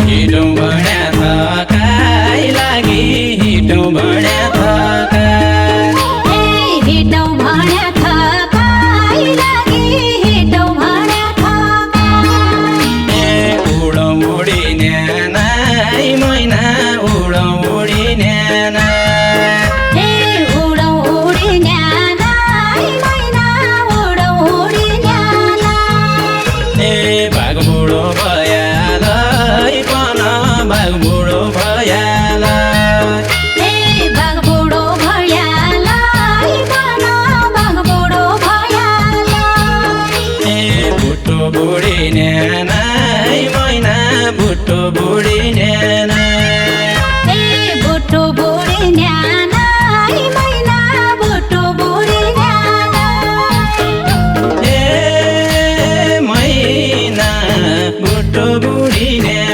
हिटौँ भन्या थकाइ लागि हिटौँ भन्या थकाइ हिटौँ भन्या थकाइ लागि हिटौँ भन्या थकाइ उडौँ उडी न्यानाइ मैना उडौँ उडी न्याना उडौँ उडी न्यानाइ मैना उडौँ उडी न्याना भाग बुढो भयालै पन भाग बुढो भयालै भाग बुढो भयालै पन भाग बुढो भयालै बुट्टो बुढी न्यानाइ मैना बुट्टो बुढी न्याना बुट्टो बुढी न्यानाइ मैना बुट्टो बुढी न्याना मैना बुट्टो बुढी न्याना